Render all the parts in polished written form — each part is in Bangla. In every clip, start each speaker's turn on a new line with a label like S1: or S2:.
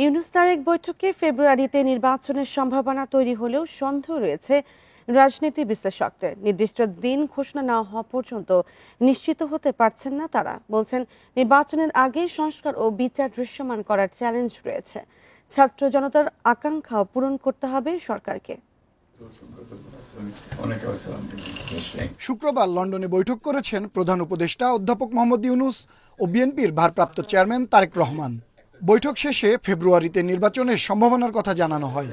S1: ইউনূস তারেক বৈঠকে ফেব্রুয়ারিতে নির্বাচনের সম্ভাবনা তৈরি হলেও সন্দেহ রয়েছে রাজনীতি বিশ্লেষকদের। নির্দিষ্ট দিন ঘোষণা না হওয়া পর্যন্ত নিশ্চিত হতে পারছেন না তারা। বলছেন, নির্বাচনের আগে সংস্কার ও বিচার দৃশ্যমান করার চ্যালেঞ্জ রয়েছে। ছাত্র জনতার আকাঙ্ক্ষাও পূরণ করতে হবে সরকারকে।
S2: শুক্রবার লন্ডনে বৈঠক করেছেন প্রধান উপদেষ্টা অধ্যাপক মোহাম্মদ ইউনূস ও বিএনপির ভারপ্রাপ্ত চেয়ারম্যান তারেক রহমান। বৈঠক শেষে ফেব্রুয়ারিতে নির্বাচনের সম্ভাবনার কথা জানানো হয়।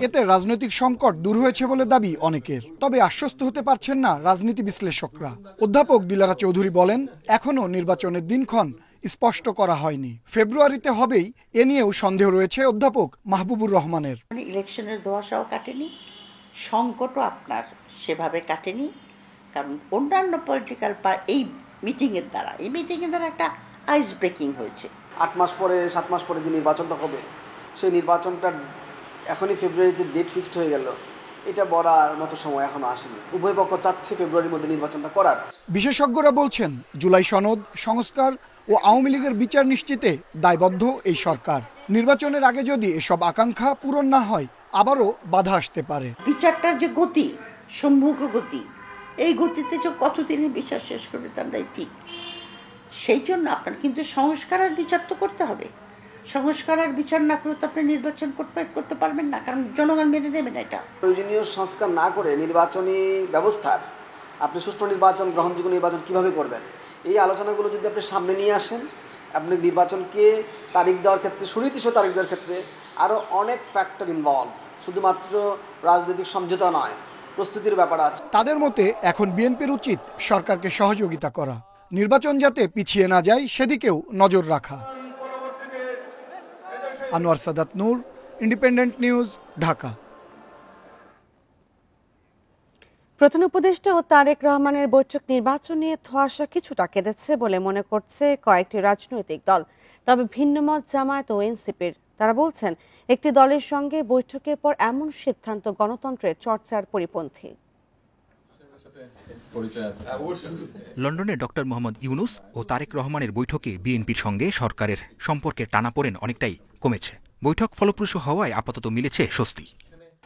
S2: এতে রাজনৈতিক সংকট দূর হয়েছে বলে দাবি অনেকের, তবে আশ্বস্ত হতে পারছেন না রাজনীতি বিশ্লেষকরা। অধ্যাপক দিলারা চৌধুরী বলেন, এখনো নির্বাচনের দিনক্ষণ স্পষ্ট করা হয়নি। ফেব্রুয়ারিতে হবেই এ নিয়েও সন্দেহ রয়েছে অধ্যাপক মাহবুবুর রহমানের।
S3: ইলেকশনের ধোঁয়াশাও কাটেনি, সংকটও আপনার সেভাবে কাটেনি, কারণ অন্যান্য পলিটিক্যাল এই মিটিংয়ের দ্বারা একটা আইস ব্রেকিং হয়েছে।
S4: 8 মাস পরে 7 মাস পরে যে নির্বাচনটা হবে, সেই নির্বাচনটা এখনই ফেব্রুয়ারিতে ডেট ফিক্সড হয়ে গেল, এটা বলার মতো সময় এখনো আসেনি। উভয় পক্ষ চাচ্ছে ফেব্রুয়ারির মধ্যে নির্বাচনটা করার।
S2: বিশেষজ্ঞরা বলছেন, জুলাই সনদ সংস্কার ও আওয়ামী লীগের বিচার নিশ্চিতে দায়বদ্ধ এই সরকার। নির্বাচনের আগে যদি এসব আকাঙ্ক্ষা পূরণ না হয়, আবারও বাধা আসতে পারে।
S3: বিচারটার যে গতি, সম্মুখ গতি, এই গতিতে যে কতদিনে বিচার শেষ করবে তার নাই ঠিক। সেই জন্য আপনার কিন্তু সংস্কার আর বিচার তো করতে হবে। সংস্কার আর বিচার না করে তো আপনি নির্বাচন করতে পারবেন না, কারণ জনগণ মেনে নেবে না। এটা
S4: প্রয়োজনীয় সংস্কার না করে নির্বাচনী ব্যবস্থার আপনি সুষ্ঠু নির্বাচন, গ্রহণযোগ্য নির্বাচন কিভাবে করবেন, এই আলোচনাগুলো যদি আপনি সামনে নিয়ে আসেন, আপনি নির্বাচনকে তারিখ দেওয়ার ক্ষেত্রে, সুনির্দিষ্ট তারিখ দেওয়ার ক্ষেত্রে আরও অনেক ফ্যাক্টর ইনভলভ, শুধুমাত্র রাজনৈতিক সমঝোতা নয়, প্রস্তুতির ব্যাপার আছে।
S2: তাদের মতে এখন বিএনপির উচিত সরকারকে সহযোগিতা করা, নির্বাচন যাতে পিছিয়ে না যায় সেদিকেও নজর রাখা। আনোয়ার সাদাত নূর, ইন্ডিপেন্ডেন্ট নিউজ, ঢাকা।
S1: প্রধান উপদেষ্টা ও তারেক রহমানের বৈঠক নির্বাচন নিয়ে ধোঁয়াশা কিছুটা কেটেছে বলে মনে করছে কয়েকটি রাজনৈতিক দল। তবে ভিন্নমত জামায়াত ও এনসিপির। তারা বলছেন, একটি দলের সঙ্গে বৈঠকের পর এমন সিদ্ধান্ত গণতন্ত্রের চর্চার পরিপন্থী।
S5: লন্ডনে ডক্টর মোহাম্মদ ইউনূস ও তারেক রহমানের বৈঠকে বিএনপির সঙ্গে সরকারের সম্পর্কের টানাপোড়েন অনেকটাই কমেছে। বৈঠক ফলপ্রসূ হওয়ায় আপাতত মিলেছে স্বস্তি।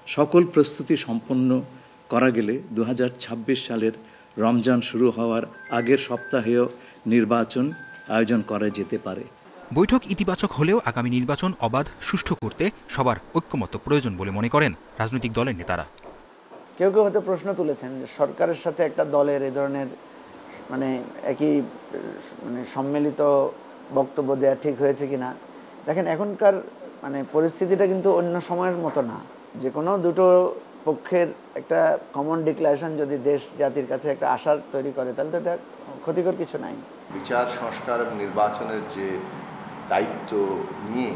S6: সকল প্রস্তুতি সম্পন্ন করা গেলে 2026 সালের রমজান শুরু হওয়ার আগের সপ্তাহেও নির্বাচন আয়োজন করা যেতে পারে।
S5: বৈঠক ইতিবাচক হলেও আগামী নির্বাচন অবাধ, সুষ্ঠু করতে সবার ঐক্যমত্য প্রয়োজন বলে মনে করেন রাজনৈতিক দলের নেতারা।
S7: কেউ কেউ হয়তো প্রশ্ন তুলেছেন যে সরকারের সাথে একটা দলের এ ধরনের একই সম্মিলিত বক্তব্য দেওয়া ঠিক হয়েছে কিনা। দেখেন, এখনকার পরিস্থিতিটা কিন্তু অন্য সময়ের মতো না। যে কোনো দুটো পক্ষের একটা কমন ডিক্লারেশন যদি দেশ জাতির কাছে একটা আশার তৈরি করে, তাহলে তো এটা ক্ষতিকর কিছু নাই।
S8: বিচার, সংস্কার এবং নির্বাচনের যে দায়িত্ব নিয়ে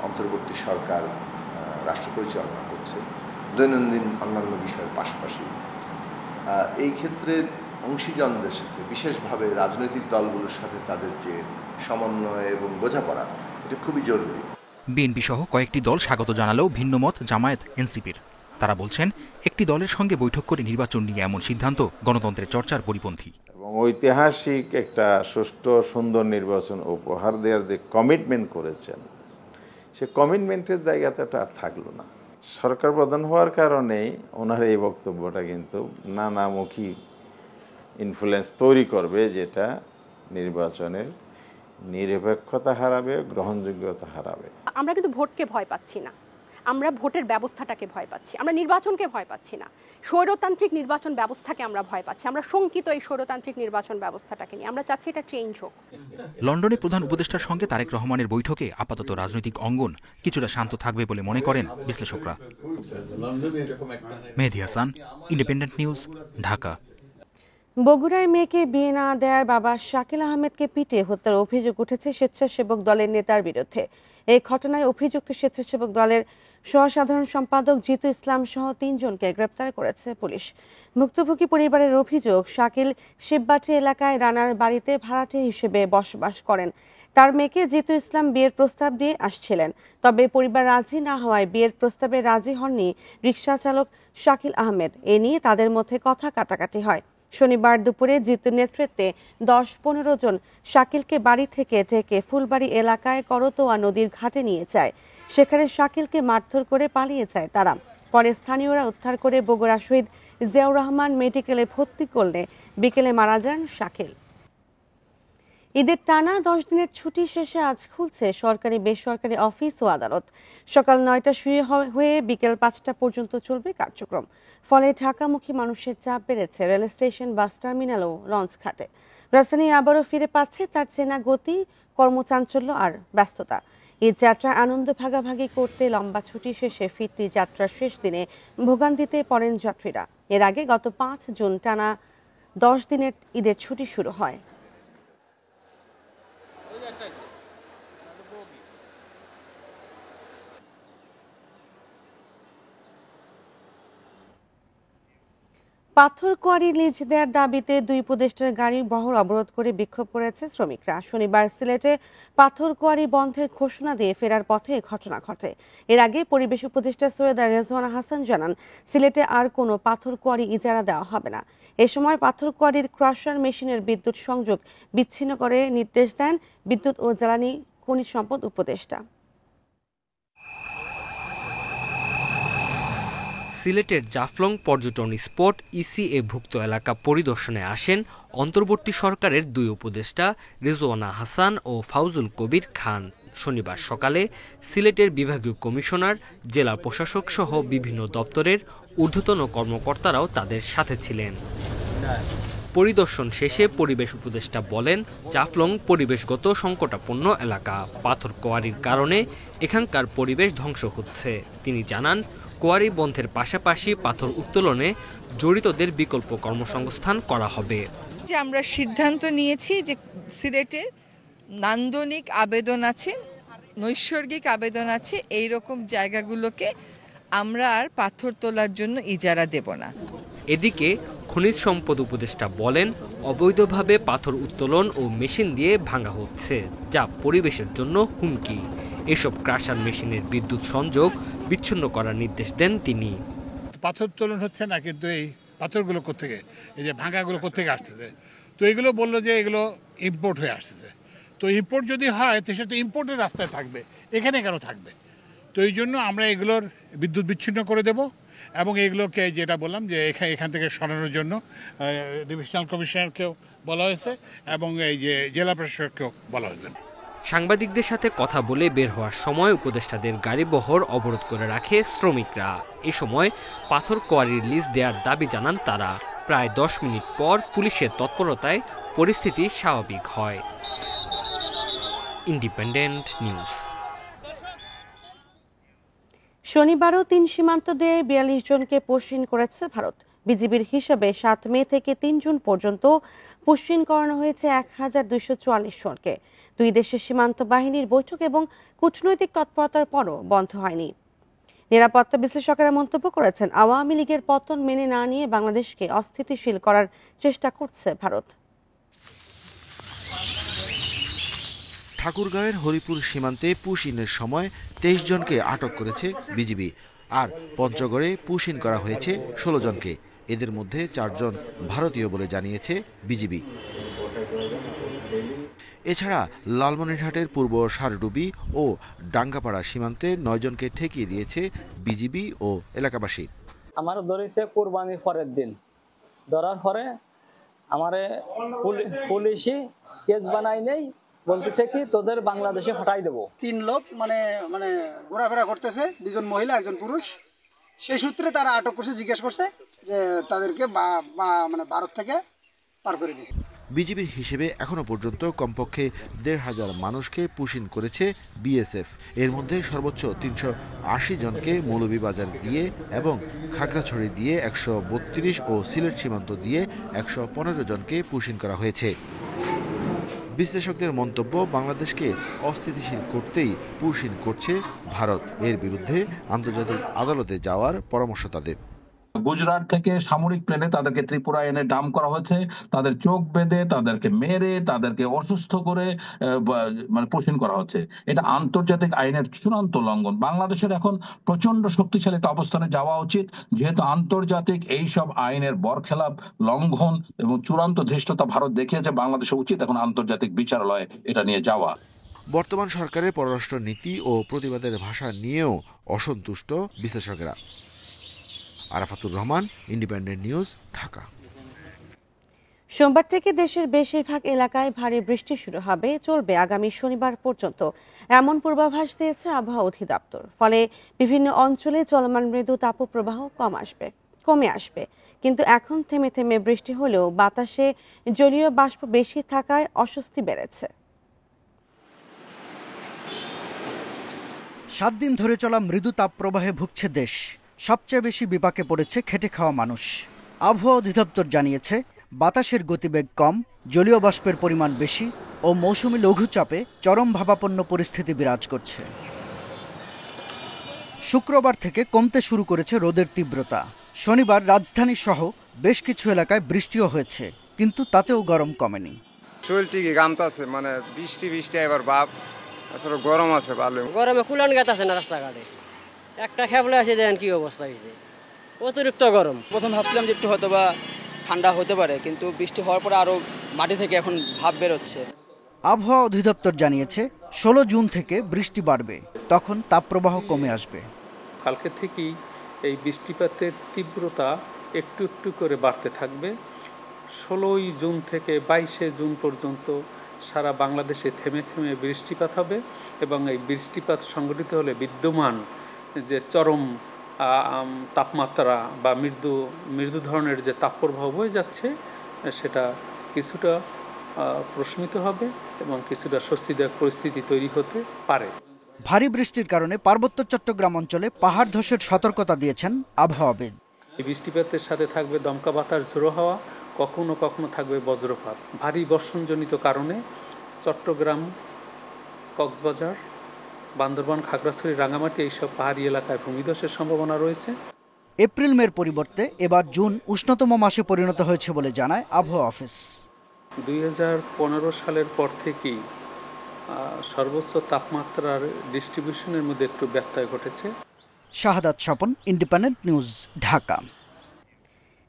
S8: অন্তর্বর্তী সরকার রাষ্ট্র পরিচালনা করছে, দৈনন্দিন অন্যান্য বিষয়ের পাশাপাশি এই ক্ষেত্রে অংশীজনদের সাথে, বিশেষভাবে রাজনৈতিক দলগুলোর সাথে তাদের যে সমন্বয় এবং বোঝাপড়া, এটা খুবই জরুরি।
S5: বিএনপি সহ কয়েকটি দল স্বাগত জানালেও ভিন্নমত জামায়াত, এনসিপির। তারা বলছেন, একটি দলের সঙ্গে বৈঠক করে নির্বাচন নিয়ে এমন সিদ্ধান্ত গণতন্ত্রের চর্চার পরিপন্থী।
S9: এবং ঐতিহাসিক একটা সুষ্ঠু সুন্দর নির্বাচন উপহার দেওয়ার যে কমিটমেন্ট করেছেন, সে কমিটমেন্টের জায়গাতে আর থাকলো না। সরকার প্রধান হওয়ার কারণেই ওনার এই বক্তব্যটা কিন্তু নানামুখী ইনফ্লুয়েন্স তৈরি করবে, যেটা নির্বাচনের নিরপেক্ষতা হারাবে, গ্রহণযোগ্যতা হারাবে।
S10: আমরা কিন্তু ভোটকে ভয় পাচ্ছি না, আমরা ভোটের ব্যবস্থাটাকে ভয় পাচ্ছি, আমরা নির্বাচনকে ভয় পাচ্ছি না, স্বৈরতান্ত্রিক নির্বাচন ব্যবস্থাকে আমরা ভয় পাচ্ছি। আমরা শঙ্কিত এই স্বৈরতান্ত্রিক নির্বাচন ব্যবস্থাটাকে নিয়ে, আমরা চাচ্ছি এটা চেঞ্জ হোক।
S5: লন্ডনে প্রধান উপদেষ্টার সঙ্গে তারেক রহমানের বৈঠকে আপাতত রাজনৈতিক অঙ্গন কিছুটা শান্ত থাকবে বলে মনে করেন বিশ্লেষকরা। মেহেদী হাসান, ইন্ডিপেন্ডেন্ট নিউজ, ঢাকা।
S1: বগুড়ায় মেয়েকে বিয়ে না দেওয়ার বাবা শাকিল আহমেদকে পিটিয়ে হত্যার অভিযোগ উঠেছে স্বেচ্ছাসেবক দলের নেতার বিরুদ্ধে। এই ঘটনায় অভিযুক্ত স্বেচ্ছাসেবক দলের সহসাধারণ সম্পাদক জিতু ইসলাম সহ 3 জনকে গ্রেপ্তার করেছে পুলিশ। ভুক্তভোগী পরিবারের অভিযোগ, শাকিল শিববাটি এলাকায় রানার বাড়িতে ভাড়াটে হিসেবে বসবাস করেন। তার মেয়েকে জিতু ইসলাম বিয়ের প্রস্তাব দিয়ে আসছিলেন, তবে পরিবার রাজি না হওয়ায় বিয়ের প্রস্তাবে রাজি হননি রিকশা চালক শাকিল আহমেদ। এ নিয়ে তাদের মধ্যে কথা কাটাকাটি হয়। শনিবার দুপুরে জিতুর নেতৃত্বে 10-15 জন শাকিলকে বাড়ি থেকে ডেকে ফুলবাড়ি এলাকায় করতোয়া নদীর ঘাটে নিয়ে যায়। সেখানে শাকিলকে মারধর করে পালিয়ে যায় তারা। পরে স্থানীয়রা উদ্ধার করে বগুড়া শহীদ জিয়াউর রহমান মেডিকেলে ভর্তি করলে বিকেলে মারা যান শাকিল। ঈদের টানা 10 দিনের ছুটি শেষে আজ খুলছে সরকারি বেসরকারি অফিস ও আদালত। সকাল 9টা হয়ে বিকেল 5টা পর্যন্ত চলবে কার্যক্রম। ফলে ঢাকামুখী মানুষের চাপ বেড়েছে রেল স্টেশন, বাস টার্মিনাল ও লঞ্চ ঘাটে। রাজধানী আবারও ফিরে পাচ্ছে তার চেনা গতি, কর্মচাঞ্চল্য আর ব্যস্ততা। এই যাত্রার আনন্দ ভাগাভাগি করতে লম্বা ছুটি শেষে ফিরতি যাত্রার শেষ দিনে ভোগান্তিতে পড়েন যাত্রীরা। এর আগে গত 5 জুন টানা 10 দিনের ঈদের ছুটি শুরু হয়। পাথর কোয়ারি লিজ দেওয়ার দাবিতে 2 উপদেষ্টার গাড়ির বহর অবরোধ করে বিক্ষোভ করেছে শ্রমিকরা। শনিবার সিলেটে পাথর কোয়ারি বন্ধের ঘোষণা দিয়ে ফেরার পথে ঘটনা ঘটে। এর আগে পরিবেশ উপদেষ্টা সৈয়দা রেজওয়ানা হাসান জানান, সিলেটে আর কোনো পাথর কোয়ারি ইজারা দেওয়া হবে না। এ সময় পাথর কোয়ারির ক্রাশার মেশিনের বিদ্যুৎ সংযোগ বিচ্ছিন্ন করে নির্দেশ দেন বিদ্যুৎ ও জ্বালানি খনিজ সম্পদ উপদেষ্টা।
S11: সিলেটের জাফলং পর্যটন স্পট ইসিএ ভুক্ত এলাকা পরিদর্শনে আসেন অন্তর্বর্তী সরকারের 2 উপদেষ্টা রিজওয়ানা হাসান ও ফাউজুল কবির খান। শনিবার সকালে সিলেটের বিভাগীয় কমিশনার, জেলা প্রশাসক সহ বিভিন্ন দপ্তরের ঊর্ধ্বতন কর্মকর্তারাও তাদের সাথে ছিলেন। পরিদর্শন শেষে পরিবেশ উপদেষ্টা বলেন, জাফলং পরিবেশগত সংকটাপন্ন এলাকা। পাথর কোয়ারির কারণে এখানকার পরিবেশ ধ্বংস হচ্ছে। তিনি জানান, কোয়ারি বন্ধের পাশাপাশি পাথর উত্তোলনে জড়িতদের বিকল্প কর্মসংস্থান করা হবে।
S12: যে আমরা সিদ্ধান্ত নিয়েছি যে সিলেটের নান্দনিক আবেদন আছে, নৈসর্গিক আবেদন আছে, এই রকম জায়গাগুলোকে আমরা আর পাথর তোলার জন্য ইজারা দেব না।
S11: এদিকে খনিজ সম্পদ উপদেষ্টা বলেন, অবৈধভাবে পাথর উত্তোলন ও মেশিন দিয়ে ভাঙা হচ্ছে, যা পরিবেশের জন্য হুমকি। এসব ক্রাশার মেশিনের বিদ্যুৎ সংযোগ বিচ্ছিন্ন করার নির্দেশ দেন তিনি।
S13: পাথর উত্তোলন হচ্ছে না, কিন্তু এই পাথরগুলো কোত্থেকে, এই যে ভাঙাগুলো কোত্থেকে আসতেছে, তো এগুলো বললো যে এগুলো ইম্পোর্ট হয়ে আসতেছে। তো ইম্পোর্ট যদি হয় তো সেটা ইম্পোর্টের রাস্তায় থাকবে, এখানে কেন থাকবে? তো এই জন্য আমরা এগুলোর বিদ্যুৎ বিচ্ছিন্ন করে দেব এবং এগুলোকে যেটা বললাম যে এখান থেকে সরানোর জন্য ডিভিশনাল কমিশনারকেও বলা হয়েছে এবং এই যে জেলা প্রশাসককেও বলা হয়েছে।
S11: সাংবাদিকদের সাথে কথা বলে বের হওয়ার সময় উপদেষ্টাদের গাড়িবহর অবরোধ করে রাখে শ্রমিকরা। এ সময় পাথর কোয়ারির লিজ দেওয়ার দাবি জানান তারা। প্রায় 10 মিনিট পর পুলিশের তৎপরতায় পরিস্থিতি স্বাভাবিক হয়। Independent news.
S1: শনিবারও 3 সীমান্ত দিয়ে 42 জনকে পুশিন করেছে ভারত। বিজিবির হিসাবে 7 মে থেকে 3 জুন পর্যন্ত পুশিন করানো হয়েছে 1244 জনকে। 2 দেশের সীমান্ত বাহিনীর বৈঠক এবং কূটনৈতিক তৎপরতার পরও বন্ধ হয়নি। নিরাপত্তা বিশ্লেষকেরা মন্তব্য করেছেন, আওয়ামী লীগের পতন মেনে না নিয়ে বাংলাদেশকে অস্থিতিশীল করার চেষ্টা করছে ভারত।
S14: ঠাকুরগাঁওয়ের হরিপুর সীমান্তে পুশিনের সময় 23 জনকে আটক করেছে বিজিবি, আর পঞ্চগড়ে পুশিন করা হয়েছে 16 জনকে। এদের মধ্যে 4 জন ভারতীয় বলে জানিয়েছে বিজিবি। এছাড়া লালমনিরহাটের পূর্ব সারডুবি ও ডাঙ্গাপাড়া সীমান্তে 9 জনকে ঠেকিয়ে দিয়েছে বিজিবি ও এলাকাবাসী।
S15: আমার ধরেছে কোরবানির পরের দিন, ধরার পরে আমারে পুলিশি কেস বানাই নেই, বলতেছে কি তোদের বাংলাদেশে পাঠাই দেবো।
S16: 3 লোক মানে ঘোরাফেরা করতেছে, 2 জন মহিলা 1 জন পুরুষ। সেই সূত্রে তারা আটক করছে, জিজ্ঞেস করছে যে তাদেরকে মানে ভারত থেকে পার করে দিয়েছে।
S14: বিজিবির হিসেবে এখনো পর্যন্ত কমপক্ষে 1,500 মানুষকে পুশিন করেছে বিএসএফ। এর মধ্যে সর্বোচ্চ 380 জনকে মৌলভীবাজার দিয়ে এবং খাগড়াছড়ি দিয়ে 132 ও সিলেট সীমান্ত দিয়ে 115 জনকে পুশিন করা হয়েছে। বিশ্লেষকদের মন্তব্য, বাংলাদেশকে অস্থিতিশীল করতেই পুশিন করছে ভারত। এর বিরুদ্ধে আন্তর্জাতিক আদালতে যাওয়ার পরামর্শ তাদের।
S17: গুজরাট থেকে সামরিক প্লেনে তাদেরকে ত্রিপুরা এনে ডাম্প করা হয়েছে, তাদের চোখ বেঁধে, তাদেরকে মেরে, তাদেরকে অসুস্থ করে মানে পোষণ করা হচ্ছে। এটা আন্তর্জাতিক আইনের চূড়ান্ত লঙ্ঘন। বাংলাদেশের এখন প্রচন্ড শক্তিশালী একটা অবস্থানে যাওয়া উচিত, যেহেতু আন্তর্জাতিক এইসব আইনের বরখেলাপ, লঙ্ঘন এবং চূড়ান্ত ধৃষ্টতা ভারত দেখিয়েছে। বাংলাদেশের উচিত এখন আন্তর্জাতিক বিচারালয়ে এটা নিয়ে যাওয়া।
S14: বর্তমান সরকারের পররাষ্ট্র নীতি ও প্রতিবাদের ভাষা নিয়েও অসন্তুষ্ট বিশ্লেষকেরা। Arafatur Rahman, independent news, Dhaka.
S1: সোমবার থেকে দেশের বেশিরভাগ এলাকায় ভারী বৃষ্টি শুরু হবে, চলবে আগামী শনিবার পর্যন্ত, এমন পূর্বাভাস দিয়েছে আবহাওয়া অধিদপ্তর। ফলে বিভিন্ন অঞ্চলে চলমান মৃদু তাপপ্রবাহ কমে আসবে। কিন্তু এখন থেমে থেমে বৃষ্টি হলেও বাতাসে জলীয় বাষ্প বেশি থাকায় অস্বস্তি বেড়েছে।
S18: 7 দিন ধরে চলা মৃদু তাপপ্রবাহে ভুগছে দেশ। সবচেয়ে বেশি বিপাকে পড়েছে খেটে খাওয়া মানুষ। আবহাওয়া অধিদপ্তর জানিয়েছে, বাতাসের গতিবেগ কম, জলীয় বাষ্পের পরিমাণ বেশি ও মৌসুমি লঘুচাপে চরম ভাবাপন্ন পরিস্থিতি বিরাজ করছে। শুক্রবার থেকে কমতে শুরু করেছে রোদের তীব্রতা। শনিবার রাজধানী সহ বেশ কিছু এলাকায় বৃষ্টিও হয়েছে, কিন্তু তাতেও গরম কমেনি।
S19: শরীর ঠিকই ঘামতাছে, মানে বৃষ্টি এবার ভাব, তারপরে গরম আছে ভালো।
S20: গরমে কুলান গাতাছে না রাস্তাঘাটে, একটা খেপলে আসে দেখেন কি অবস্থা হয়েছে, অতিরিক্ত গরম।
S21: প্রথম ভাবছিলাম যে একটু হয়তো বা ঠান্ডা হতে পারে, কিন্তু বৃষ্টি হওয়ার পরে আরো মাটি থেকে এখন ভাব বেরোচ্ছে।
S18: আবহাওয়া অধিদপ্তর জানিয়েছে 16 জুন থেকে বৃষ্টি বাড়বে, তখন তাপপ্রবাহ কমে আসবে।
S22: কালকে থেকেই এই বৃষ্টিপাতের তীব্রতা একটু একটু করে বাড়তে থাকবে। 16 জুন থেকে 22 জুন পর্যন্ত সারা বাংলাদেশে থেমে থেমে বৃষ্টিপাত হবে, এবং এই বৃষ্টিপাত সংঘটিত হলে বিদ্যমান যে চরম তাপমাত্রা বা মৃদু ধরনের যে তাপপ্রবাহ বয়ে যাচ্ছে, সেটা কিছুটা প্রশমিত হবে এবং কিছুটা স্বস্তিদায়ক পরিস্থিতি তৈরি হতে পারে।
S18: ভারী বৃষ্টির কারণে পার্বত্য চট্টগ্রাম অঞ্চলে পাহাড় ধসের সতর্কতা দিয়েছেন আবহাওয়াবিদ।
S22: এই বৃষ্টিপাতের সাথে থাকবে দমকা বাতাস, ঝোড়ো হাওয়া, কখনো কখনো থাকবে বজ্রপাত। ভারী বর্ষণজনিত কারণে চট্টগ্রাম, কক্সবাজার, বান্দরবান, খাগড়াছড়ি, রাঙ্গামাটি এইসব পাহাড়ি এলাকায় ভূমিধসের সম্ভাবনা রয়েছে।
S18: এপ্রিল মের পরিবর্তে এবার জুন উষ্ণতম মাসে পরিণত হয়েছে বলে জানায় আবহাওয়া অফিস।
S22: 2015 সালের পর থেকেই সর্বোচ্চ তাপমাত্রার ডিস্ট্রিবিউশনের মধ্যে একটু ব্যত্যয় ঘটেছে।
S18: শাহাদাত স্বপন, ইন্ডিপেন্ডেন্ট নিউজ, ঢাকা।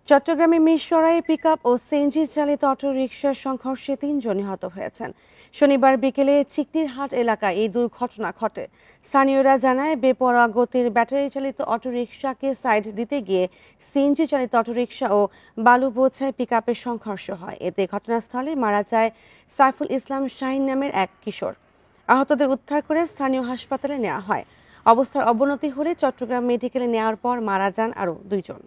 S1: চট্টগ্রামে মিরসরাইয়ে পিকআপ ও সিএনজি চালিত অটোরিকশার সংঘর্ষে 3 জন নিহত হয়েছেন। শনিবার বিকেলে চিকনিরহাট এলাকায় এই দুর্ঘটনা ঘটে। স্থানীয়রা জানায়, বেপরোয়া গতির ব্যাটারি চালিত অটোরিকশাকে সাইড দিতে গিয়ে সিএনজি চালিত অটোরিকশা ও বালু বোঝাই পিকআপের সংঘর্ষ হয়। এতে ঘটনাস্থলে মারা যায় সাইফুল ইসলাম শাহিন নামের এক কিশোর। আহতদের উদ্ধার করে স্থানীয় হাসপাতালে নেওয়া হয়। অবস্থার অবনতি হলে চট্টগ্রাম মেডিকেলে নেওয়ার পর মারা যান আরও 2 জন।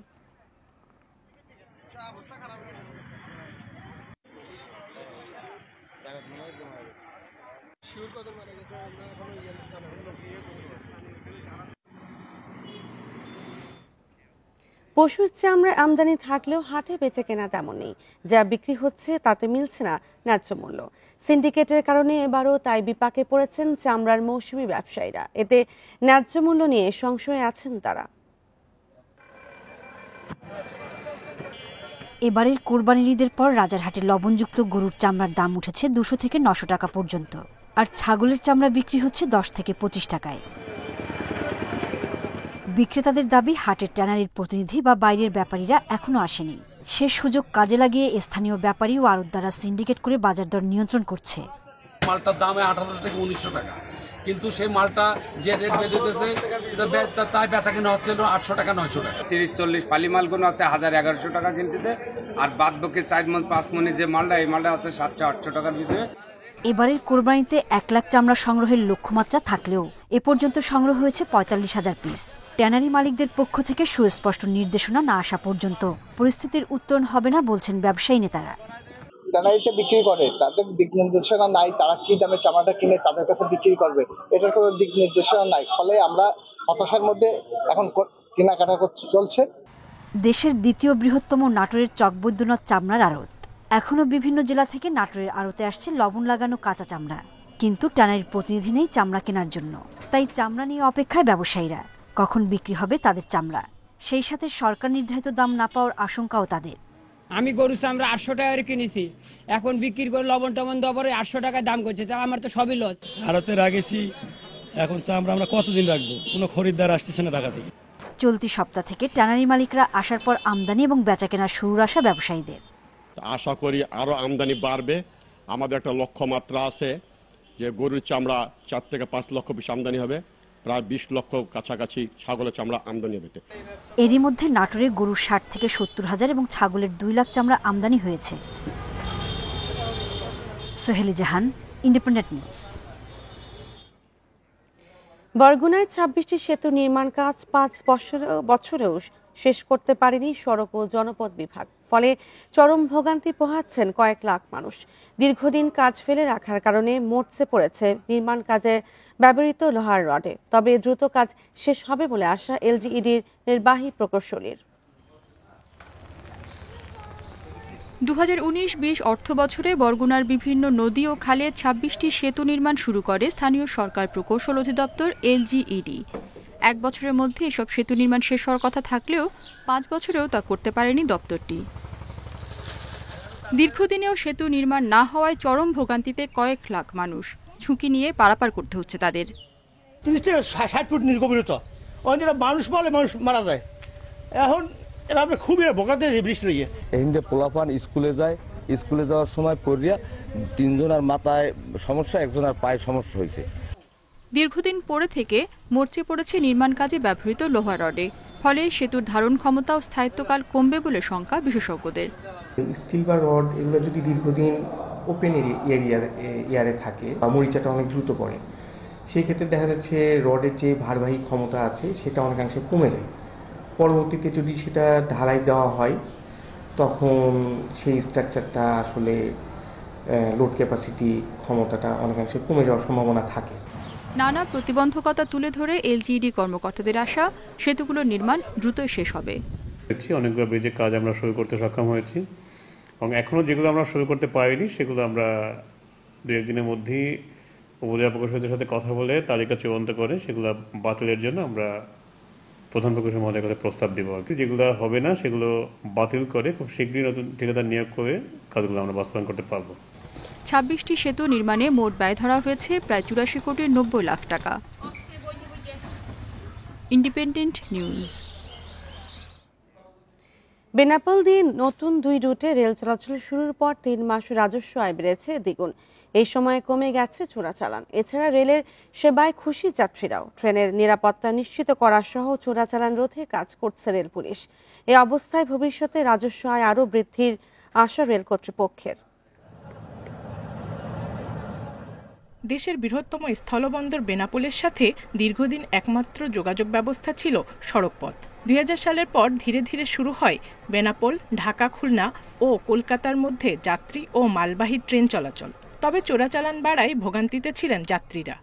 S1: পশুর চামড়ার আমদানি থাকলেও হাটে বেচে কেনা তেমন নেই। যা বিক্রি হচ্ছে তাতে মিলছে না ন্যায্য মূল্য। সিন্ডিকেটের কারণে এবারও তাই বিপাকে পড়েছেন চামড়ার মৌসুমী ব্যবসায়ীরা। এতে ন্যায্য মূল্য নিয়ে সংশয়ে আছেন তারা।
S23: এবারের কোরবানির ঈদের পর রাজারহাটে লবণযুক্ত গরুর চামড়ার দাম উঠেছে 200 থেকে 900 টাকা পর্যন্ত, আর ছাগলের চামড়া বিক্রি হচ্ছে 10 থেকে 25 টাকায়। বিক্রেতাদের দাবি, হাটের ট্যানারির প্রতিনিধি বা বাইরের ব্যাপারীরা এখনো আসেনি। সে সুযোগ কাজে লাগিয়ে স্থানীয় ব্যাপারী ও আড়তদাররা সিন্ডিকেট করে বাজার দর নিয়ন্ত্রণ করছে।
S24: মালটার দাম 1800 থেকে 1900 টাকা, কিন্তু সেই মালটা যে রেট বেঁধে দিয়েছে তাই বেচা কিনা হচ্ছে 800 টাকা 900 টাকা।
S25: 30-40 পালি মালগুলো আছে 1000-1100 টাকা কিনতেছে, আর বাদ বাকি 4 মণ 5 মণে যে মালটা, এই মালটা আছে 700-800 টাকার ভিতরে।
S23: এবারের কোরবানিতে 1 লাখ চামড়া সংগ্রহের লক্ষ্যমাত্রা থাকলেও এ পর্যন্ত সংগ্রহ হয়েছে 45,000 পিস। ট্যানারি মালিকদের পক্ষ থেকে সুস্পষ্ট নির্দেশনা না আসা পর্যন্ত পরিস্থিতির উত্তরণ হবে না বলছেন ব্যবসায়ী নেতারা।
S26: ট্যানারিতে বিক্রি করে, তাদের দিক নির্দেশনা নাই, তারা কি দামে চামড়াটা কিনে তাদের কাছে বিক্রি করবে, এটার কোনো দিক নির্দেশনা নাই। ফলে আমরা হতাশার মধ্যে এখন কেনাকাটা চলছে।
S23: দেশের দ্বিতীয় বৃহত্তম নাটোরের চকবৈদ্যনাথ চামড়ার আড়ত। এখনো বিভিন্ন জেলা থেকে নাটোরের আড়তে আসছে লবণ লাগানো কাঁচা চামড়া, কিন্তু ট্যানারির প্রতিনিধি নেই চামড়া কেনার জন্য। তাই চামড়া নিয়ে অপেক্ষায় ব্যবসায়ীরা, কখন বিক্রি হবে তাদের চামড়া সেই সাথে সরকার নির্ধারিত দাম না পাওয়ার আশঙ্কাও তাদের।
S2: আমি গরু চামড়া 800 টাকা করে কিনেছি, এখন বিক্রি করে লবণ টবণ দেওয়ার পরে 800 টাকায় দাম করছে, তা আমার তো সবই লস।
S3: আড়তে রাখেছি, এখন চামড়া আমরা কতদিন রাখবো? কোনো খরিদ্দার আসতেছে না ঢাকা থেকে।
S23: চলতি সপ্তাহ থেকে ট্যানারি মালিকরা আসার পর আমদানি এবং বেচাকেনার শুরুর আশা ব্যবসায়ীদের।
S4: আশা করি আরো আমদানি বাড়বে। আমাদের একটা লক্ষ্যমাত্রা আছে যে গরুর চামড়া 4 থেকে 5 লক্ষ পিস আমদানি হবে, প্রায় 20 লক্ষ কাছাকাছি ছাগলের চামড়া আমদানি হবে।
S23: এরই মধ্যে নাটোরে গরুর 60 থেকে 70 হাজার এবং ছাগলের 2 লাখ চামড়া আমদানি হয়েছে। সোহেলি জাহান, ইন্ডিপেন্ডেন্ট নিউজ।
S1: বরগুনায় 26টি সেতু নির্মাণ কাজ 5 বছরেও শেষ করতে পারেনি সড়ক ও জনপথ বিভাগ। ফলে চরম ভোগান্তি পোহাচ্ছেন কয়েক লাখ মানুষ। দীর্ঘদিন কাজ ফেলে রাখার কারণে মরচে পড়েছে নির্মাণ কাজে ব্যবহৃত লোহার রডে। তবে দ্রুত কাজ শেষ হবে বলে আশা এলজিইডির নির্বাহী প্রকৌশলীর।
S6: 2019-20 অর্থ বছরে বরগুনার বিভিন্ন নদী ও খালে 26টি সেতু নির্মাণ শুরু করে স্থানীয় সরকার প্রকৌশল অধিদপ্তর এলজিইডি। 1 বছরের মধ্যে এসব সেতু নির্মাণ শেষ হওয়ার কথা থাকলেও 5 বছরেও তা করতে পারেনি দপ্তরটি। দীর্ঘদিনেও সেতু নির্মাণ না হওয়ায় চরম ভোগান্তিতে কয়েক লাখ মানুষ। ঝুঁকি নিয়ে পারাপার করতে হচ্ছে তাদের।
S7: 30 থেকে 60 ফুট নির্গভীরতা, অনেক মানুষ বলে মানুষ মারা যায়। এখন এরা খুবই ভোগান্তি বৃষ্টি লেগে।
S8: এখানে পোলাপান স্কুলে যায়, স্কুলে যাওয়ার সময় পড়িয়া 3 জনের মাথায় সমস্যা, 1 জনের পায়ে সমস্যা হয়েছে।
S6: দীর্ঘদিন পরে থেকে মরচে পড়েছে নির্মাণ কাজে ব্যবহৃত লোহা রডে। ফলে সেতুর ধারণ ক্ষমতা ও স্থায়িত্বকাল কমবে বলে শঙ্কা বিশেষজ্ঞদের।
S27: স্টিল বা রড এগুলো যদি দীর্ঘদিন ওপেন এয়ারে থাকে, মরিচাটা অনেক দ্রুত পড়ে। সেই ক্ষেত্রে দেখা যাচ্ছে রডের যে ভারবাহী ক্ষমতা আছে সেটা অনেকাংশে কমে যায়। পরবর্তীতে যদি সেটা ঢালাই দেওয়া হয় তখন সেই স্ট্রাকচারটা আসলে লোড ক্যাপাসিটি ক্ষমতাটা অনেকাংশে কমে যাওয়ার সম্ভাবনা থাকে।
S6: নানা প্রতিবন্ধকতা তুলে ধরে এলজিইডি কর্মকর্তাদের আশা সেতুগুলোর নির্মাণ দ্রুতই শেষ হবে।
S28: অনেকগুলো ব্রিজের কাজ আমরা শুরু করতে সক্ষম হয়েছি এবং এখনও যেগুলো আমরা শুরু করতে পারিনি সেগুলো আমরা 2-1 দিনের মধ্যেই উপজেলা প্রকৌশলীদের সাথে কথা বলে তালিকা চূড়ান্ত করে সেগুলো বাতিলের জন্য আমরা প্রধান প্রকৌশলী মহোদয়ের কাছে প্রস্তাব দেবো আর কি। যেগুলো হবে না সেগুলো বাতিল করে খুব শীঘ্রই নতুন ঠিকাদার নিয়োগ করে কাজগুলো আমরা বাস্তবায়ন করতে পারবো।
S6: 26টি সেতু নির্মাণে মোট ব্যয় ধরা হয়েছে প্রায় 84 কোটি 90 লাখ টাকা। Independent news.
S1: বেনাপোল দিয়ে নতুন 2 রুটে রেল চলাচল শুরুর পর 3 মাস রাজস্ব আয় বেড়েছে দ্বিগুণ। এই সময়ে কমে গেছে চোরাচালান। এছাড়া রেলের সেবায় খুশি যাত্রীরাও। ট্রেনের নিরাপত্তা নিশ্চিত করা সহ চোরাচালান রোধে কাজ করছে রেল পুলিশ। এই অবস্থায় ভবিষ্যতে রাজস্ব আয় আরও বৃদ্ধির আশা রেল কর্তৃপক্ষের।
S29: দেশের বৃহত্তম স্থলবন্দর বেনাপোলের সাথে দীর্ঘদিন একমাত্র যোগাযোগ ব্যবস্থা ছিল সড়কপথ। 2000 সালের পর ধীরে ধীরে শুরু হয় বেনাপোল, ঢাকা, খুলনা ও কলকাতার মধ্যে যাত্রী ও মালবাহী ট্রেন চলাচল। তবে চোরাচালান বাড়ায় ভোগান্তিতে ছিলেন যাত্রীরা।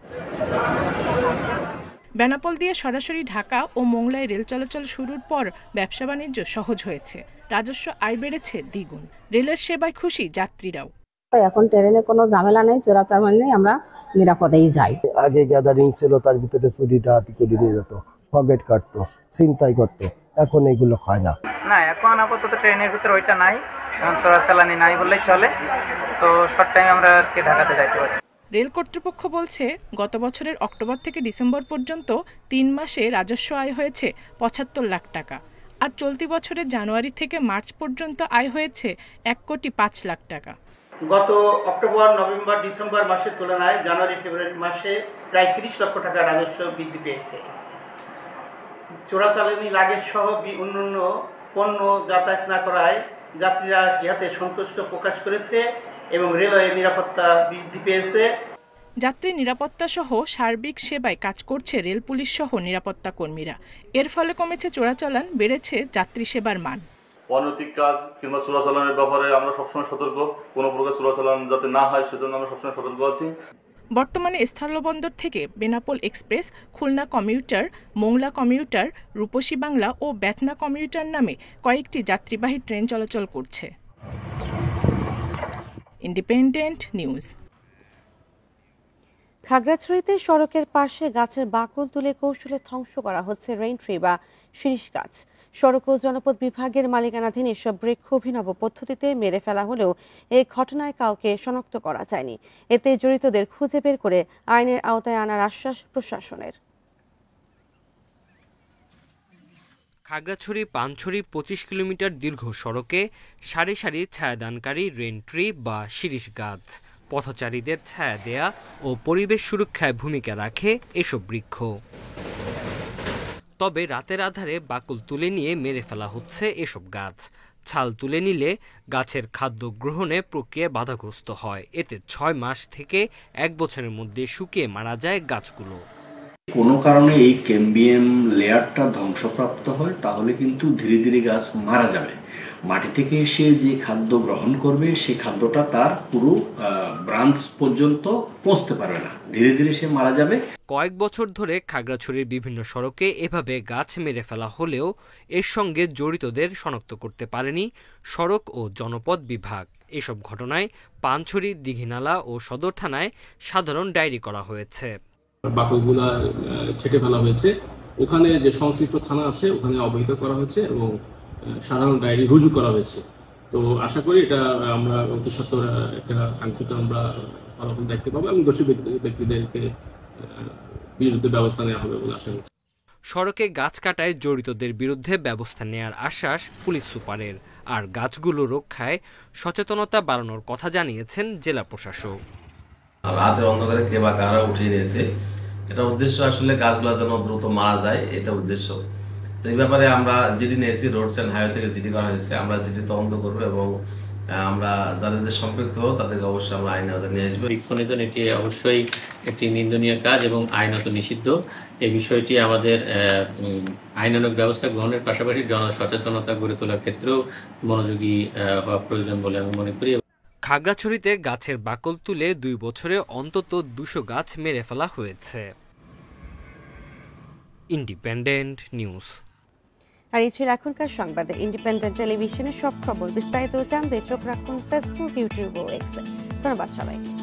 S29: বেনাপোল দিয়ে সরাসরি ঢাকা ও মোংলায় রেল চলাচল শুরুর পর ব্যবসা বাণিজ্য সহজ হয়েছে, রাজস্ব আয় বেড়েছে দ্বিগুণ। রেলের সেবায় খুশি যাত্রীরাও।
S30: এখন ট্রেনে কোনো ঝামেলা নেই, চোরাচালান নেই, আমরা নিরাপদেই যাই।
S31: আগে গ্যাদারিং ছিল, তার ভিতরে চুরি ডাকাতি করে নিয়ে যেত, পকেট কাটতো, ছিনতাই করতো। এখন এগুলো হয় না।
S32: না, এখন আপাতত ট্রেনের ভিতরে ওইটা নাই, এখন চোরাচালানি নাই বললেই চলে। সো শর্ট টাইমে আমরা আর কি ঢাকাতে যাইতে পারছি।
S29: রেল কর্তৃপক্ষ বলছে গত বছরের অক্টোবর থেকে ডিসেম্বর পর্যন্ত 3 মাসে রাজস্ব আয় হয়েছে 75 লাখ টাকা। আর চলতি বছরের জানুয়ারি থেকে মার্চ পর্যন্ত আয় হয়েছে 1 কোটি 5 লাখ টাকা।
S33: গত অক্টোবর, নভেম্বর, ডিসেম্বর মাসের তুলনায় জানুয়ারি, ফেব্রুয়ারি মাসে প্রায় 30 লক্ষ টাকা রাজস্ব বৃদ্ধি পেয়েছে। চোরাচালানি লাগেজ সহ অন্যান্য পণ্য যাতায়াত না করায় যাত্রীরা ইহাতে সন্তুষ্ট প্রকাশ করেছে এবং রেলওয়ে নিরাপত্তা বৃদ্ধি পেয়েছে।
S29: যাত্রী নিরাপত্তা সহ সার্বিক সেবায় কাজ করছে রেল পুলিশ সহ নিরাপত্তা কর্মীরা। এর ফলে কমেছে চোরাচালান, বেড়েছে যাত্রী সেবার মান।
S34: অনৈতিক কাজ কিংবা চোরাচালানের ব্যাপারে আমরা সবসময় সতর্ক। কোনো প্রকার চোরাচালান যাতে না হয় সেজন্য আমরা সবসময় সতর্ক আছি।
S29: বর্তমানে স্থলবন্দর থেকে Benapole express, Khulna commuter, Mongla commuter, Rupashi Bangla ও বেতনা কমিউটার নামে কয়েকটি যাত্রীবাহী ট্রেন চলাচল করছে। Independent news.
S1: খাগড়াছড়িতে সড়কের পাশে গাছের বাকল তুলে কৌশলে ধ্বংস করা হচ্ছে রেইন ট্রি বা শিরীষ গাছ। সড়ক ও জনপথ বিভাগের মালিকানাধীন এসব বৃক্ষ অভিনব পদ্ধতিতে মেরে ফেলা হলেও এই ঘটনায় কাউকে শনাক্ত করা যায়নি। এতে জড়িতদের খুঁজে বের করে আইনের আওতায় আনার আশ্বাস প্রশাসনের।
S5: খাগড়াছড়ি পানছড়ি 25 কিলোমিটার দীর্ঘ সড়কে সারি সারি ছায়াদানকারী রেন ট্রি বা শিরীষ গাছ পথচারীদের ছায়া দেয়া ও পরিবেশ সুরক্ষায় ভূমিকা রাখে এসব বৃক্ষ। তবে রাতের আধারে বাকল তুলে নিয়ে মেরে ফেলা হচ্ছে এসব গাছ। ছাল তুলে নিলে গাছের খাদ্য গ্রহণে প্রক্রিয়া বাধাগ্রস্ত হয়। এতে 6 মাস থেকে 1 বছরের মধ্যে শুকিয়ে মারা যায় গাছগুলো।
S9: কোনো কারণে এই ক্যাম্বিয়াম লেয়ারটা ধ্বংসপ্রাপ্ত হয় তাহলে কিন্তু ধীরে ধীরে গাছ মারা যাবে। মাটি থেকে এসে যে খাদ্য গ্রহণ করবে সেই খাদ্যটা তার পুরো ব্রাঞ্চ পর্যন্ত পৌঁছতে পারবে না, ধীরে ধীরে সে মারা যাবে।
S5: কয়েক বছর ধরে খাগড়াছড়ির বিভিন্ন সড়কে এভাবে গাছ মেরে ফেলা হলেও এর সঙ্গে জড়িতদের শনাক্ত করতে পারেনি সড়ক ও জনপথ বিভাগ। এসব ঘটনায় পানছড়ি, দীঘিনালা ও সদর থানায় সাধারণ ডায়েরি করা হয়েছে।
S10: বাকলগুলা ছেটে ফেলা হয়েছে, ওখানে যে সংশ্লিষ্ট থানা আছে ওখানে অবহিত করা হয়েছে এবং সাধারণ ডায়েরি রুজু করা হয়েছে। তো আশা করি এটা আমরা অতি সত্বর একটা কাঙ্ক্ষিত আমরা ফলাফল দেখতে পাবো এবং দোষী ব্যক্তিদেরকে বিরুদ্ধে ব্যবস্থা নেওয়া হবে বলে আশা করছি।
S5: সড়কে গাছ কাটায় জড়িতদের বিরুদ্ধে ব্যবস্থা নেওয়ার আশ্বাস পুলিশ সুপারের। আর গাছগুলো রক্ষায় সচেতনতা বাড়ানোর কথা জানিয়েছেন জেলা প্রশাসক।
S11: রাতের অন্ধকারে কে বা কারা উঠিয়ে নিয়েছে, এটা উদ্দেশ্য আসলে গাছগুলো যেন দ্রুত মারা যায়, এটা উদ্দেশ্য। তো এই ব্যাপারে আমরা জিডি নিয়েছি, রোডস অ্যান্ড হাইওয়ে থেকে জিডি করা হয়েছে। আমরা জিডি তদন্ত করবো এবং আমরা যাদের সম্পৃক্ত হবো তাদেরকে অবশ্যই আমরা আইনের আওতায় নিয়ে আসবো।
S12: বৃক্ষনিধন এটি অবশ্যই একটি নিন্দনীয় কাজ এবং আইনত নিষিদ্ধ। এই বিষয়টি আমাদের আইনানুগ ব্যবস্থা গ্রহণের পাশাপাশি জনসচেতনতা গড়ে তোলার ক্ষেত্রেও মনোযোগী হওয়া প্রয়োজন বলে আমি মনে করি।
S5: খাগড়াছড়িতে গাছের বাকল তুলে 2 বছরে অন্তত 200 গাছ মেরে ফেলা হয়েছে। Independent news.
S1: আর এই ছিল এখনকার সংবাদে। ইন্ডিপেন্ডেন্ট টেলিভিশনের সব খবর বিস্তারিত জানতে চোখ রাখুন ফেসবুক, ইউটিউব ও এক্সে। ধন্যবাদ সবাইকে।